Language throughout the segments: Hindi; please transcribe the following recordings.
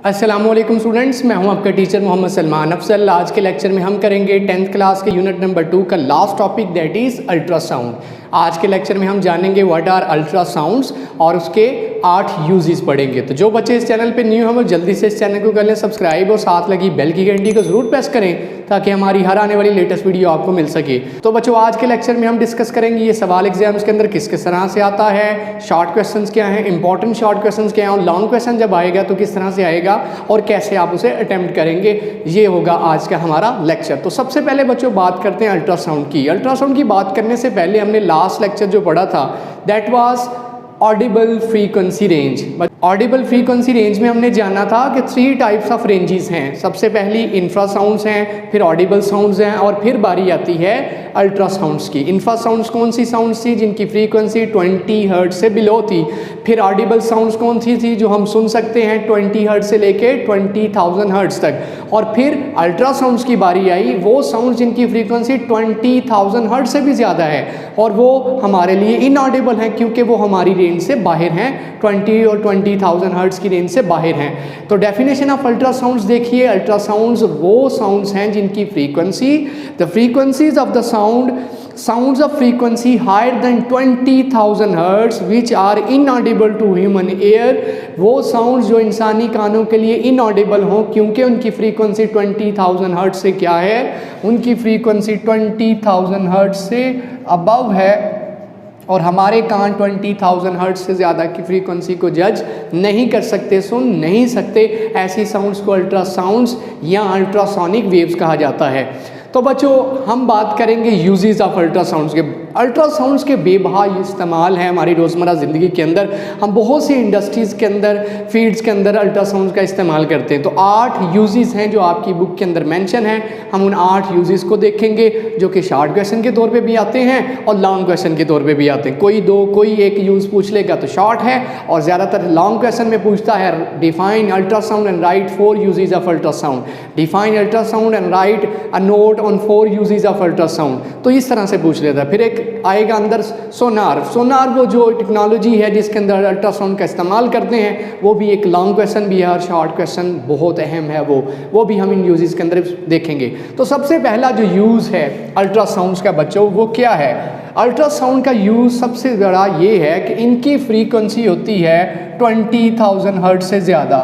अस्सलामुअलैकुम स्टूडेंट्स, मैं हूं आपका टीचर मोहम्मद सलमान अफसल। आज के लेक्चर में हम करेंगे 10th क्लास के यूनिट नंबर 2 का last topic that is ultrasound. आज के लेक्चर में हम जानेंगे व्हाट आर अल्ट्रासाउंड्स और उसके 8 यूजेस पढ़ेंगे। तो जो बच्चे इस चैनल पे न्यू हैं वो जल्दी से इस चैनल को कर लें सब्सक्राइब और साथ लगी बेल की घंटी को ज़रूर प्रेस करें ताकि हमारी हर आने वाली लेटेस्ट वीडियो आपको मिल सके। तो बच्चों, आज के लेक्चर में हम डिस्कस करेंगे ये सवाल एग्जाम्स के अंदर किस किस तरह से आता है, शॉर्ट क्वेश्चंस क्या हैं, इंपॉर्टेंट शॉर्ट क्वेश्चंस क्या हैं और लॉन्ग क्वेश्चन जब आएगा तो किस तरह से आएगा और कैसे आप उसे अटेम्प्ट करेंगे। ये होगा आज का हमारा लेक्चर। तो सबसे पहले बच्चों बात करते हैं अल्ट्रासाउंड की। अल्ट्रासाउंड की बात करने से पहले हमने लास्ट लेक्चर जो पढ़ा था that was Audible frequency range. Audible frequency range में हमने जाना था कि 3 टाइप्स ऑफ रेंजेस हैं। सबसे पहली इंफ्रासाउंड्स हैं, फिर ऑडिबल साउंड्स हैं और फिर बारी आती है अल्ट्रासाउंड्स की। इंफ्रासाउंड्स कौन सी साउंड्स थी जिनकी फ्रीक्वेंसी 20 हर्ट्ज से बिलो थी। फिर ऑडिबल साउंड्स कौन सी थी जो हम सुन सकते हैं 20 हर्ट्ज से लेके 20,000 हर्ट्ज तक। और फिर अल्ट्रासाउंड्स की बारी आई, वो साउंड जिनकी फ्रीक्वेंसी 20,000 हर्ट्ज से भी ज़्यादा है और वो हमारे लिए इनऑडिबल हैं क्योंकि वो हमारी रेंज से बाहर हैं, 20 और 20,000 हर्ट्ज की रेंज से बाहर हैं। तो डेफिनेशन ऑफ अल्ट्रासाउंड्स देखिए, अल्ट्रासाउंड्स वो साउंड्स हैं जिनकी frequency the frequencies of the sounds of frequency higher than 20,000 hertz which are inaudible to human ear। वो साउंड्स जो इंसानी कानों के लिए इनऑडिबल हों क्योंकि उनकी फ्रीक्वेंसी 20,000 हर्ट्ज से क्या है, उनकी फ्रीक्वेंसी 20,000 हर्ट्ज से अबव है और हमारे कान 20,000 हर्ट्ज से ज़्यादा की फ्रीक्वेंसी को जज नहीं कर सकते, सुन नहीं सकते। ऐसी साउंड्स को अल्ट्रासाउंड्स या अल्ट्रासोनिक वेव्स कहा जाता है। तो बच्चों, हम बात करेंगे यूजेस ऑफ अल्ट्रासाउंड्स के। अल्ट्रासाउंड्स के बेबहा इस्तेमाल है हमारी रोज़मर्रा ज़िंदगी के अंदर। हम बहुत सी इंडस्ट्रीज़ के अंदर, फील्ड्स के अंदर अल्ट्रासाउंड्स का इस्तेमाल करते हैं। तो 8 यूजेस हैं जो आपकी बुक के अंदर मेंशन है। हम उन 8 यूजेस को देखेंगे जो कि शॉर्ट क्वेश्चन के तौर पे भी आते हैं और लॉन्ग क्वेश्चन के तौर पे भी आते हैं। कोई एक यूज़ पूछ लेगा तो शॉर्ट है और ज़्यादातर लॉन्ग क्वेश्चन में पूछता है define ultrasound and right 4 uses of ultrasound. Define ultrasound and right a note on 4 uses of ultrasound. तो इस तरह से पूछ लेता है। फिर एक आएगा अंदर सोनार वो जो टेक्नोलॉजी है जिसके अंदर अल्ट्रासाउंड का इस्तेमाल करते हैं, वो भी एक लॉन्ग क्वेश्चन भी है और शॉर्ट क्वेश्चन बहुत अहम है, वो भी हम इन यूजेस के अंदर देखेंगे। तो सबसे पहला जो यूज़ है अल्ट्रासाउंड्स का बच्चों वो क्या है? अल्ट्रासाउंड का यूज़ सबसे बड़ा ये है कि इनकी फ्रीक्वेंसी होती है 20,000 हर्ट्ज से ज़्यादा।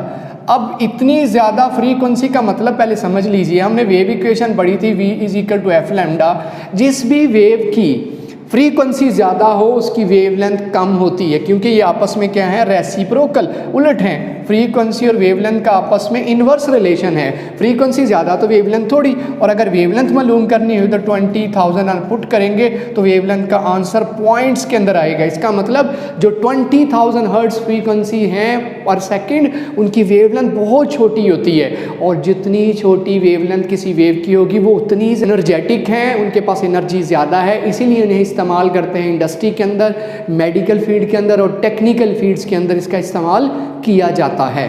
अब इतनी ज़्यादा फ्रीक्वेंसी का मतलब पहले समझ लीजिए, हमने वेव इक्वेशन पढ़ी थी V=F लैम्डा। जिस भी वेव की फ्रीक्वेंसी ज़्यादा हो उसकी वेवलेंथ कम होती है क्योंकि ये आपस में क्या है, रेसिप्रोकल, उलट हैं। फ्रीक्वेंसी और वेवलेंथ का आपस में इन्वर्स रिलेशन है। फ्रीक्वेंसी ज़्यादा तो वेवलेंथ थोड़ी, और अगर वेवलेंथ मालूम करनी हो तो 20,000 पुट करेंगे तो वेवलेंथ का आंसर पॉइंट्स के अंदर आएगा। इसका मतलब जो 20,000 हर्ट्ज फ्रीक्वेंसी हैं पर सेकंड, उनकी वेवलेंथ बहुत छोटी होती है और जितनी छोटी वेवलेंथ किसी वेव की होगी वो उतनी एनर्जेटिक हैं, उनके पास एनर्जी ज़्यादा है, इसीलिए उन्हें इस्तेमाल करते हैं इंडस्ट्री के अंदर, मेडिकल फील्ड के अंदर और टेक्निकल फील्ड्स के अंदर इसका इस्तेमाल किया जाता है।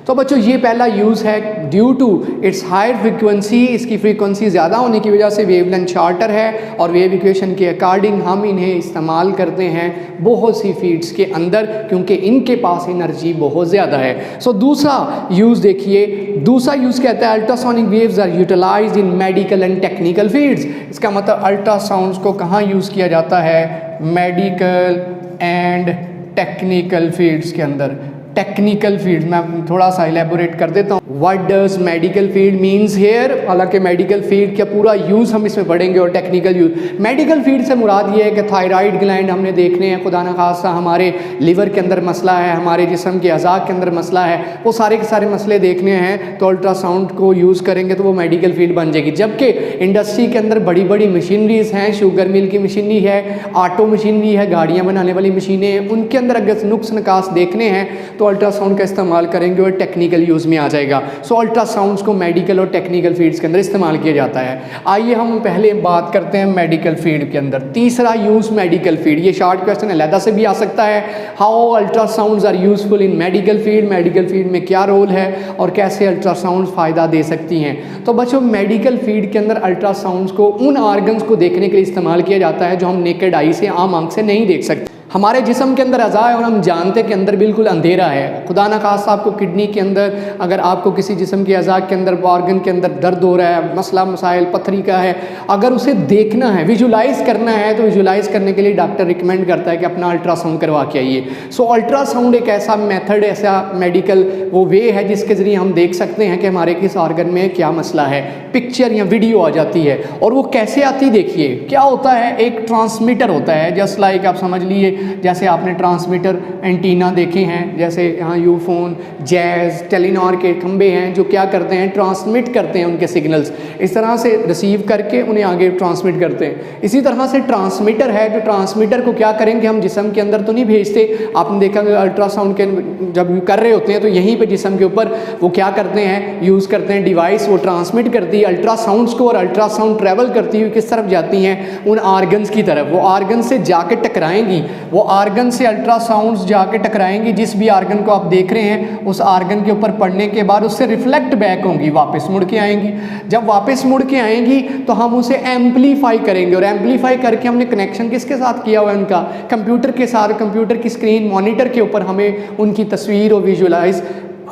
तो बच्चों, ये पहला यूज़ है due to its higher frequency. इसकी फ्रीक्वेंसी ज़्यादा होने की वजह से वेवलेंथ शॉर्टर है और वेव इक्वेशन के अकॉर्डिंग हम इन्हें इस्तेमाल करते हैं बहुत सी फील्ड्स के अंदर क्योंकि इनके पास एनर्जी बहुत ज़्यादा है। सो दूसरा यूज़ देखिए, दूसरा यूज़ कहता है ultrasonic waves are utilised in medical and technical fields. इसका मतलब अल्ट्रासाउंड्स को कहाँ यूज़ किया जाता है? मेडिकल एंड टेक्निकल फील्ड्स के अंदर। टेक्निकल फील्ड मैं थोड़ा सा इलेबोरेट कर देता हूँ। What does medical field means here. हालांकि मेडिकल फील्ड का पूरा यूज़ हम इसमें पढ़ेंगे और टेक्निकल यूज़। मेडिकल फील्ड से मुराद ये है कि थायराइड ग्लैंड हमने देखने हैं, खुदा न खासा हमारे लिवर के अंदर मसला है, हमारे जिस्म के अज़ा के अंदर मसला है, वो सारे के सारे मसले देखने हैं तो अल्ट्रासाउंड को यूज़ करेंगे तो वो मेडिकल फील्ड बन जाएगी। जबकि इंडस्ट्री के अंदर बड़ी बड़ी मशीनरीज हैं, शुगर मिल की मशीनरी है, ऑटो मशीनरी है, गाड़ियाँ बनाने वाली मशीनें हैं, उनके अंदर अगर नुक्स नकास देखने हैं तो अल्ट्रासाउंड का इस्तेमाल करेंगे और टेक्निकल यूज़ में आ जाएगा। सो अल्ट्रासाउंड्स को मेडिकल और टेक्निकल फील्ड्स के अंदर इस्तेमाल किया जाता है। आइए हम पहले बात करते हैं मेडिकल फील्ड के अंदर। तीसरा यूज़ मेडिकल फील्ड, ये शॉर्ट क्वेश्चन अलहदा से भी आ सकता है। How ultrasounds are useful in medical field. Medical field में क्या रोल है और कैसे अल्ट्रासाउंड फ़ायदा दे सकती हैं। तो बच्चों, मेडिकल फील्ड के अंदर अल्ट्रासाउंड्स को उन ऑर्गन्स को देखने के लिए इस्तेमाल किया जाता है जो हम नेकेड आई से, आम आंख से नहीं देख सकते। हमारे जिस्म के अंदर अज़ा है और हम जानते हैं कि अंदर बिल्कुल अंधेरा है। खुदा न खास्ता आपको किडनी के अंदर, अगर आपको किसी जिस्म के अज़ा के अंदर, ऑर्गन के अंदर दर्द हो रहा है, मसला मसाइल पथरी का है, अगर उसे देखना है, विजुलाइज़ करना है, तो विजुलाइज़ करने के लिए डॉक्टर रिकमेंड करता है कि अपना अल्ट्रासाउंड करवा के आइए। सो अल्ट्रासाउंड एक ऐसा मेथड, ऐसा मेडिकल वो वे है जिसके ज़रिए हम देख सकते हैं कि हमारे किस ऑर्गन में क्या मसला है। पिक्चर या वीडियो आ जाती है, और वो कैसे आती देखिए, क्या होता है, एक ट्रांसमीटर होता है, जस्ट लाइक आप समझ लिए जैसे आपने ट्रांसमीटर एंटीना देखे हैं, जैसे यहाँ यूफोन, जैज़, टेलीनॉर के खंबे हैं जो क्या करते हैं, ट्रांसमिट करते हैं उनके सिग्नल्स, इस तरह से रिसीव करके उन्हें आगे ट्रांसमिट करते हैं। इसी तरह से ट्रांसमीटर है, जो ट्रांसमीटर को क्या करेंगे, हम जिस्म के अंदर तो नहीं भेजते, आपने देखा कि अल्ट्रासाउंड के जब कर रहे होते हैं तो यहीं पे जिस्म के ऊपर वो क्या करते हैं, यूज़ करते हैं डिवाइस, वो ट्रांसमिट करती है अल्ट्रासाउंड्स को, और अल्ट्रासाउंड ट्रैवल करती हुई किस तरफ जाती हैं, उन आर्गन्स की तरफ। वो आर्गन से जाके टकराएंगी, वो आर्गन से अल्ट्रासाउंड्स जाके टकराएंगी, जिस भी आर्गन को आप देख रहे हैं उस आर्गन के ऊपर पड़ने के बाद उससे रिफ्लेक्ट बैक होंगी, वापस मुड़ के आएंगी। जब वापस मुड़ के आएंगी तो हम उसे एम्पलीफाई करेंगे, और एम्पलीफाई करके हमने कनेक्शन किसके साथ किया हुआ है, उनका कंप्यूटर के साथ। कंप्यूटर की स्क्रीन, मॉनिटर के ऊपर हमें उनकी तस्वीर और विजुअलाइज,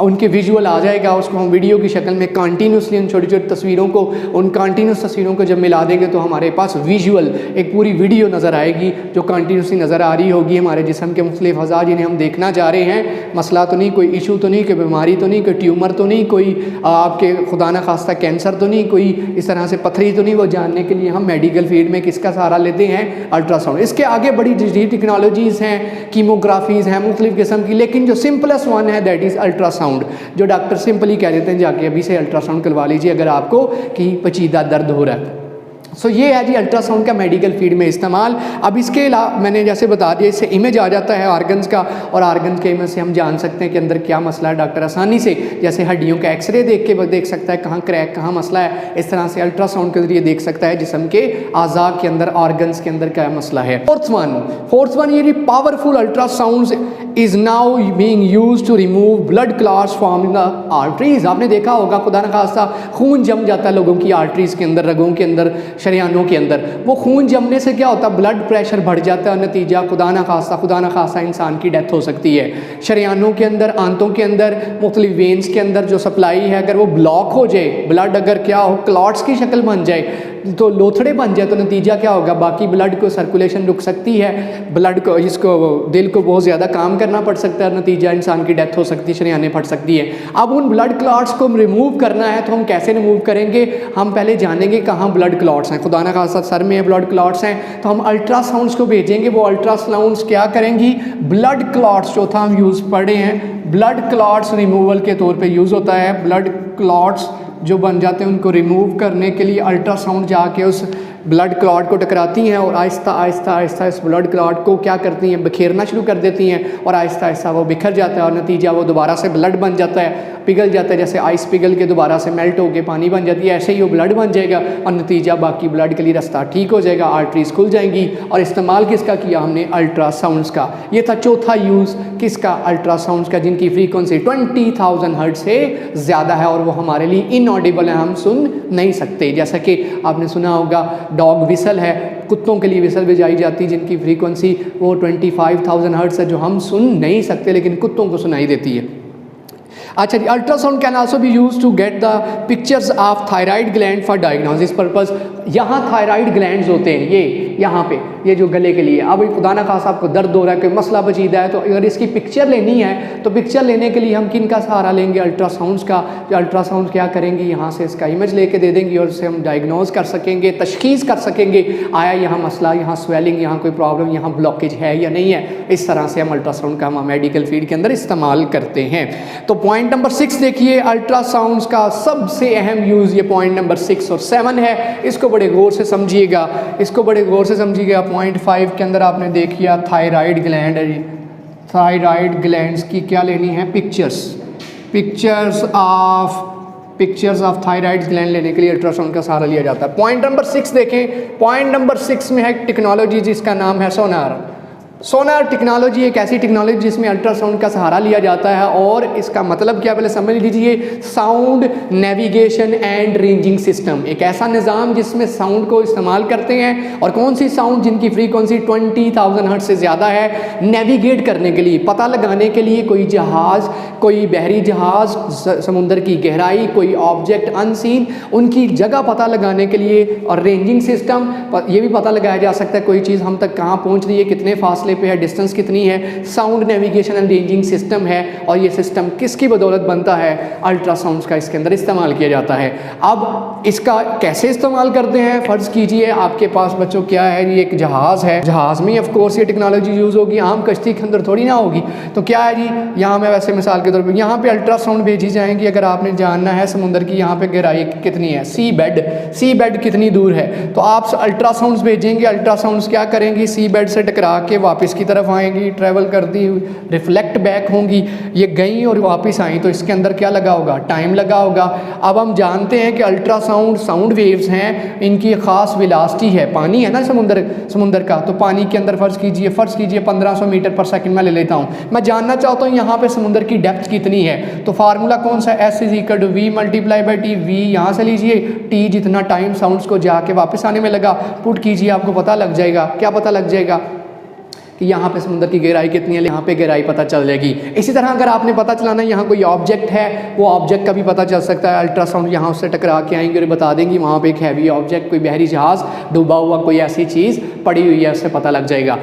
उनके विजुअल आ जाएगा, उसको हम वीडियो की शक्ल में कंटिन्यूसली उन छोटी छोटी तस्वीरों को, उन कंटिन्यूस तस्वीरों को जब मिला देंगे तो हमारे पास विजुअल एक पूरी वीडियो नज़र आएगी जो कंटिन्यूसली नज़र आ रही होगी हमारे जिस्म के मुख्तलिफ अज़ा जिन्हें हम देखना चाह रहे हैं। मसला तो नहीं, कोई इशू तो नहीं, कोई बीमारी तो नहीं, कोई ट्यूमर तो नहीं, कोई आपके खुदा न खास्ता कैंसर तो नहीं, कोई इस तरह से पथरी तो नहीं, वो जानने के लिए हम मेडिकल फील्ड में किसका सहारा लेते हैं, अल्ट्रासाउंड। इसके आगे बड़ी डिजिटल टेक्नोलॉजीज़ हैं, कीमोग्राफीज़ हैं मुख्तलिफ किस्म की, लेकिन जो सिंपलेस्ट वन है दैट इज़ अल्ट्रासाउंड, जो डॉक्टर सिंपली कह देते हैं जाके अभी से अल्ट्रासाउंड करवा लीजिए अगर आपको कि पेचीदा दर्द हो रहा है। सो ये है जी अल्ट्रासाउंड का मेडिकल फील्ड में इस्तेमाल। अब इसके अलावा मैंने जैसे बता दिया, इससे इमेज आ जाता है ऑर्गन्स का, और ऑर्गन्स के इमेज से हम जान सकते हैं कि अंदर क्या मसला है। डॉक्टर आसानी से जैसे हड्डियों का एक्सरे देख के देख सकता है कहाँ क्रैक, कहाँ मसला है, इस तरह से अल्ट्रासाउंड के जरिए देख सकता है जिस्म के आज़ा के अंदर, ऑर्गन्स के अंदर क्या मसला है। फोर्थ वन ये powerful ultrasound is now being used to remove blood clots from the arteries. आपने देखा होगा खुदा न खास्ता खून जम जाता है लोगों की आर्टरीज के अंदर, रगों के अंदर, शरियानों के अंदर। वो खून जमने से क्या होता है, ब्लड प्रेशर बढ़ जाता है, नतीजा खुदा न खास्ता इंसान की डेथ हो सकती है। शरियानों के अंदर, आंतों के अंदर, मुख्तलिफ वेन्स के अंदर जो सप्लाई है अगर वो ब्लॉक हो जाए, ब्लड अगर क्या हो क्लॉट्स की शक्ल बन जाए, तो लोथड़े बन जाए, तो नतीजा क्या होगा, बाकी ब्लड को सर्कुलेशन रुक सकती है, ब्लड को, इसको दिल को बहुत ज़्यादा काम करना पड़ सकता है, नतीजा इंसान की डेथ हो सकती है, शरियानें फट सकती है। अब उन ब्लड क्लॉट्स को रिमूव करना है तो हम कैसे रिमूव करेंगे, हम पहले जानेंगे कहाँ ब्लड क्लॉट्स हैं। खुदा न खास्ता सर में ब्लड क्लॉट्स हैं तो हम अल्ट्रासाउंड्स को भेजेंगे, वो अल्ट्रासाउंड्स क्या करेंगी, ब्लड क्लॉट्स, चौथा हम यूज़ पढ़े हैं, ब्लड क्लॉट्स रिमूवल के तौर पर यूज़ होता है। ब्लड क्लॉट्स जो बन जाते हैं उनको रिमूव करने के लिए अल्ट्रासाउंड जाके उस ब्लड क्लॉट को टकराती हैं और आहिस्ता आहिस्ता आहिस्ता इस ब्लड क्लॉट को क्या करती हैं, बिखेरना शुरू कर देती हैं, और आहिस्ता आहिस्ता वो बिखर जाता है और नतीजा वो दोबारा से ब्लड बन जाता है, पिघल जाता है, जैसे आइस पिघल के दोबारा से मेल्ट होकर पानी बन जाती है, ऐसे ही वो ब्लड बन जाएगा और नतीजा बाकी ब्लड के लिए रास्ता ठीक हो जाएगा, आर्टरीज खुल जाएंगी। और इस्तेमाल किसका किया हमने, अल्ट्रासाउंड्स का। ये था चौथा यूज़ किसका, अल्ट्रासाउंड्स का, जिनकी फ्रीक्वेंसी 20,000 हर्ट्ज से ज़्यादा है और वो हमारे लिए इनऑडिबल है, हम सुन नहीं सकते। जैसा कि आपने सुना होगा डॉग विसल है, कुत्तों के लिए विसल बजाई जाती है जिनकी फ्रीक्वेंसी वो 25,000 हर्ट्ज है, जो हम सुन नहीं सकते लेकिन कुत्तों को सुनाई देती है। अच्छा जी, ultrasound can also be use to get the pictures of thyroid gland for diagnosis purpose. यहाँ थायराइड ग्लैंड्स होते हैं, ये यहाँ पे, ये जो गले के लिए, अब खुदा न खास्ता आपको दर्द हो रहा है, कोई मसला बचीदा है, तो अगर इसकी पिक्चर लेनी है तो पिक्चर लेने के लिए हम किन का सहारा लेंगे, अल्ट्रासाउंड्स का। जो अल्ट्रासाउंड क्या करेंगे, यहाँ से इसका इमेज लेके दे देंगे और उससे हम डायग्नोज कर सकेंगे, तशखीस कर सकेंगे, आया यहाँ मसला, यहाँ स्वेलिंग, यहाँ कोई प्रॉब्लम, यहाँ ब्लॉकेज है या नहीं है। इस तरह से हम अल्ट्रासाउंड का हम मेडिकल फील्ड के अंदर इस्तेमाल करते हैं। तो पॉइंट नंबर 6 देखिए, अल्ट्रासाउंड्स का सबसे अहम यूज़, ये पॉइंट नंबर 6 और 7 है, इसको बड़े गौर से समझिएगा, इसको बड़े गौर से समझिएगा। पॉइंट 5 के अंदर आपने देखिए थायराइड ग्लैंड, थायराइड ग्लैंड्स की क्या लेनी है, पिक्चर्स ऑफ थायराइड ग्लैंड लेने के लिए अल्ट्रासाउंड का सहारा लिया जाता है। पॉइंट नंबर 6 देखें, पॉइंट नंबर 6 में है टेक्नोलॉजी जिसका नाम है सोनार। सोनार टेक्नोलॉजी एक ऐसी टेक्नोलॉजी जिसमें अल्ट्रासाउंड का सहारा लिया जाता है, और इसका मतलब क्या पहले समझ लीजिए। Sound navigation and ranging system, एक ऐसा निज़ाम जिसमें साउंड को इस्तेमाल करते हैं, और कौन सी साउंड जिनकी फ्रीक्वेंसी 20,000 हर्ट्ज से ज़्यादा है, नेविगेट करने के लिए, पता लगाने के लिए, कोई जहाज़, कोई बहरी जहाज़, समुद्र की गहराई, कोई ऑब्जेक्ट अनसीन, उनकी जगह पता लगाने के लिए। और रेंजिंग सिस्टम, ये भी पता लगाया जा सकता है कोई चीज़ हम तक कहाँ पहुँच रही है, कितने फासले पे है, डिस्टेंस कितनी है। Sound navigation and ranging system है, और ये सिस्टम किसकी बदौलत बनता है? अल्ट्रासाउंड्स का इसके अंदर इस्तेमाल किया जाता है। अब इसका कैसे इस्तेमाल करते हैं? फ़र्ज़ कीजिए आपके पास बच्चों क्या है, ये एक जहाज़ है, जहाज़ में ऑफ कोर्स ये टेक्नोलॉजी यूज़ होगी, आम कश्ती के अंदर थोड़ी ना होगी। तो क्या है जी, यहाँ मैं वैसे मिसाल के तौर पर यहाँ पे अल्ट्रासाउंड भेजी जाएंगी। अगर आपने जानना है समुद्र की यहाँ पे गहराई कितनी है, सी बेड कितनी दूर है, तो आप अल्ट्रासाउंड्स भेजेंगे। अल्ट्रासाउंड्स क्या करेंगी? सी बेड से टकरा के वापस की तरफ आएंगी, ट्रैवल करती हुई रिफ्लेक्ट बैक होंगी। ये गई और वापस आई, तो इसके अंदर क्या लगा होगा? टाइम लगा होगा। अब हम जानते हैं कि अल्ट्रासाउंड साउंड वेव्स हैं, इनकी ख़ास वेलोसिटी है। पानी है ना समुद्र का, तो पानी के अंदर फ़र्ज़ कीजिए 1500 मीटर पर सेकंड में ले लेता हूँ। मैं जानना चाहता हूँ यहाँ पे समुद्र की डेप्थ कितनी है, तो फार्मूला कौन सा? S = V × T। V यहाँ से लीजिए, T जितना टाइम साउंड्स को जाके वापस आने में लगा, पुट कीजिए, आपको पता लग जाएगा। क्या पता लग जाएगा? कि यहाँ पे समुद्र की गहराई कितनी है, यहाँ पे गहराई पता चल जाएगी। इसी तरह अगर आपने पता चलाना है यहाँ कोई ऑब्जेक्ट है, वो ऑब्जेक्ट का भी पता चल सकता है। अल्ट्रासाउंड यहाँ उससे टकरा के आएंगे और बता देंगी वहाँ पे एक हैवी ऑब्जेक्ट, कोई बहरी जहाज़, डूबा हुआ कोई ऐसी चीज़ पड़ी हुई है, उससे पता लग जाएगा।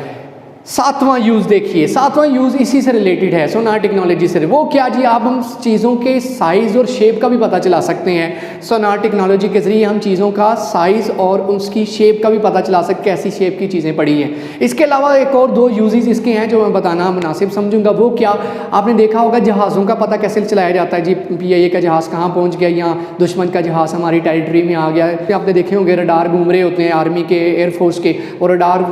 सातवां यूज़ देखिए, सातवां यूज़ इसी से रिलेटेड है, सोनार टेक्नोलॉजी से। वो क्या जी, आप हम चीज़ों के साइज़ और शेप का भी पता चला सकते हैं। सोनार टेक्नोलॉजी के ज़रिए हम चीज़ों का साइज़ और उसकी शेप का भी पता चला सकते हैं, कैसी शेप की चीज़ें पड़ी हैं। इसके अलावा एक और दो यूजेस इसके हैं जो मैं बताना मुनासिब समझूंगा। वो क्या, आपने देखा होगा जहाज़ों का पता कैसे चलाया जाता है जी। PIA का जहाज़ कहाँ पहुँच गया, यहाँ दुश्मन का जहाज़ हमारी टेरिटरी में आ गया। आपने देखे होंगे रडार घूम रहे होते हैं आर्मी के, एयरफोर्स के, और रडार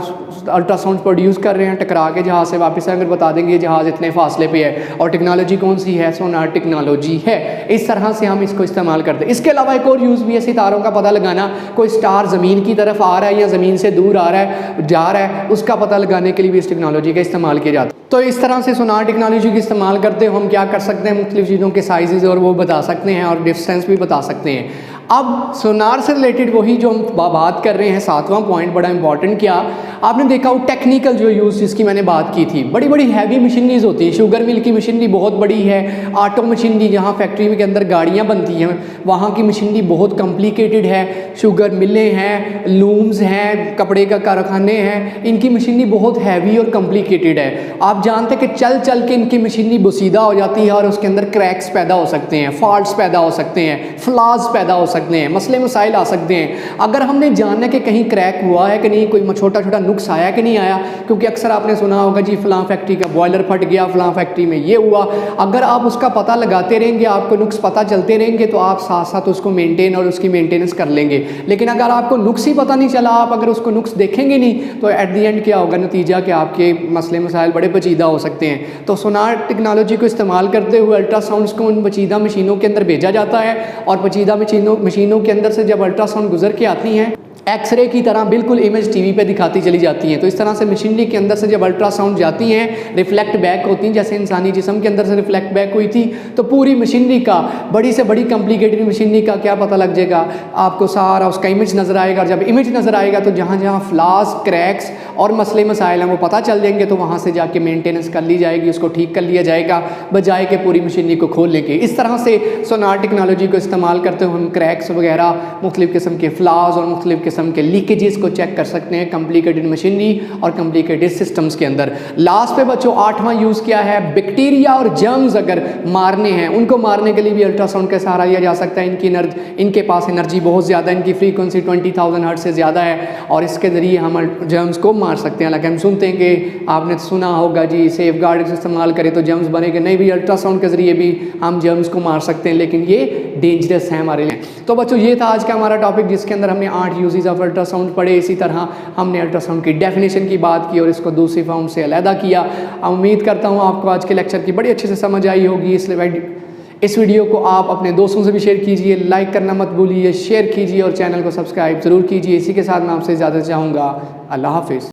अल्ट्रासाउंड प्रोड्यूस कर रहे हैं, टकरा के जहाज़ से वापस अगर बता देंगे जहाज़ इतने फासले पे है। और टेक्नोलॉजी कौन सी है? सोनार टेक्नोलॉजी है। इस तरह से हम इसको इस्तेमाल करते हैं। इसके अलावा एक और यूज़ भी है सितारों का पता लगाना। कोई स्टार ज़मीन की तरफ आ रहा है या ज़मीन से दूर आ रहा है, जा रहा है, उसका पता लगाने के लिए भी इस टेक्नोलॉजी का इस्तेमाल किया जाता है। तो इस तरह से सोनार टेक्नोलॉजी का इस्तेमाल करते हुए हम क्या कर सकते हैं, मुख्तलिफ चीज़ों के साइज़ और वो बता सकते हैं और डिस्टेंस भी बता सकते हैं। अब सोनार से रिलेटेड वही जो हम बात कर रहे हैं, सातवां पॉइंट बड़ा इंपॉर्टेंट, क्या आपने देखा हो टेक्निकल जो यूज़ जिसकी मैंने बात की थी, बड़ी बड़ी हैवी मशीनरीज होती है। शुगर मिल की मशीनरी बहुत बड़ी है, ऑटो मशीनरी जहाँ फैक्ट्री के अंदर गाड़ियाँ बनती हैं वहाँ की मशीनरी बहुत कॉम्प्लिकेटेड है। शुगर मिलें हैं, लूम्स हैं, कपड़े का कारखाने हैं, इनकी मशीनरी बहुत हैवी और कॉम्प्लिकेटेड है। आप जानते हैं कि चल चल के इनकी मशीनरी बोसीदा हो जाती है और उसके अंदर क्रैक्स पैदा हो सकते हैं, फॉल्ट्स पैदा हो सकते हैं, फ्लॉज पैदा हो सकते हैं, मसले मसाइल आ सकते हैं। अगर हमने जानना कि कहीं क्रैक हुआ है कि नहीं, कोई छोटा छोटा नुक्स आया कि नहीं आया, क्योंकि अक्सर आपने सुना होगा जी फलां फैक्ट्री का बॉयलर फट गया, फलां फैक्ट्री में ये हुआ। अगर आप उसका पता लगाते रहेंगे, आपको नुक्स पता चलते रहेंगे, तो आप साथ साथ उसको मेंटेन और उसकी मेंटेनेंस कर लेंगे। लेकिन अगर आपको नुक्स ही पता नहीं चला, आप अगर उसको नुक्स देखेंगे नहीं, तो एट दी एंड क्या होगा नतीजा, कि आपके मसले मसाइल बड़े पेचीदा हो सकते हैं। तो सोनार टेक्नोलॉजी को इस्तेमाल करते हुए अल्ट्रासाउंड्स को उन पेचीदा मशीनों के अंदर भेजा जाता है, और पेचीदा मशीनों के अंदर से जब अल्ट्रासाउंड गुजर के आती हैं, एक्सरे की तरह बिल्कुल इमेज टीवी पे दिखाती चली जाती हैं। तो इस तरह से मशीनरी के अंदर से जब अल्ट्रासाउंड जाती हैं, रिफ्लेक्ट बैक होती हैं, जैसे इंसानी जिस्म के अंदर से रिफ्लेक्ट बैक हुई थी, तो पूरी मशीनरी का, बड़ी से बड़ी कॉम्प्लिकेटेड मशीनरी का क्या पता लग जाएगा, आपको सारा उसका इमेज नज़र आएगा। और जब इमेज नज़र आएगा तो जहाँ जहाँ फ्लॉज, क्रैक्स और मसले मसाइल हैं वो पता चल जाएंगे, तो वहाँ से जाके मेंटेनेंस कर ली जाएगी, उसको ठीक कर लिया जाएगा, बजाय के पूरी मशीनरी को खोल लेके। इस तरह से सोनार टेक्नोलॉजी को इस्तेमाल करते हुए हम क्रैक्स वगैरह, मुख्तलिफ किस्म के फ्लॉज और मुख्तलिफ किस्म के लीकेजेस को चेक कर सकते हैं कॉम्प्लिकेटेड मशीनरी और कॉम्प्लिकेटेड सिस्टम्स के अंदर। लास्ट पे बच्चों आठवां यूज़ क्या है, बैक्टीरिया और जर्म्स अगर मारने हैं, उनको मारने के लिए भी अल्ट्रासाउंड का सहारा लिया जा सकता है। इनके पास एनर्जी बहुत ज़्यादा, इनकी फ्रीक्वेंसी 20,000 हर्ट्ज से ज़्यादा है, और इसके ज़रिए हम जर्म्स को मार सकते हैं। हालांकि हम सुनते हैं कि आपने सुना होगा जी सेफ गार्ड इस्तेमाल करें तो जर्म्स बनेंगे, नहीं भी अल्ट्रासाउंड के ज़रिए भी हम जर्म्स को मार सकते हैं, लेकिन ये डेंजरस है हमारे लिए। तो बच्चों ये था आज का हमारा टॉपिक, जिसके अंदर हमने 8 यूजेस ऑफ अल्ट्रासाउंड पढ़े। इसी तरह हमने अल्ट्रासाउंड की डेफिनेशन की बात की और इसको दूसरी फॉर्म से अलहदा किया। उम्मीद करता हूँ आपको आज के लेक्चर की बड़ी अच्छे से समझ आई होगी। इस वीडियो को आप अपने दोस्तों से भी शेयर कीजिए, लाइक करना मत भूलिए, शेयर कीजिए और चैनल को सब्सक्राइब ज़रूर कीजिए। इसी के साथ मैं आपसे इजाज़त चाहूँगा। अल्लाह हाफिज़।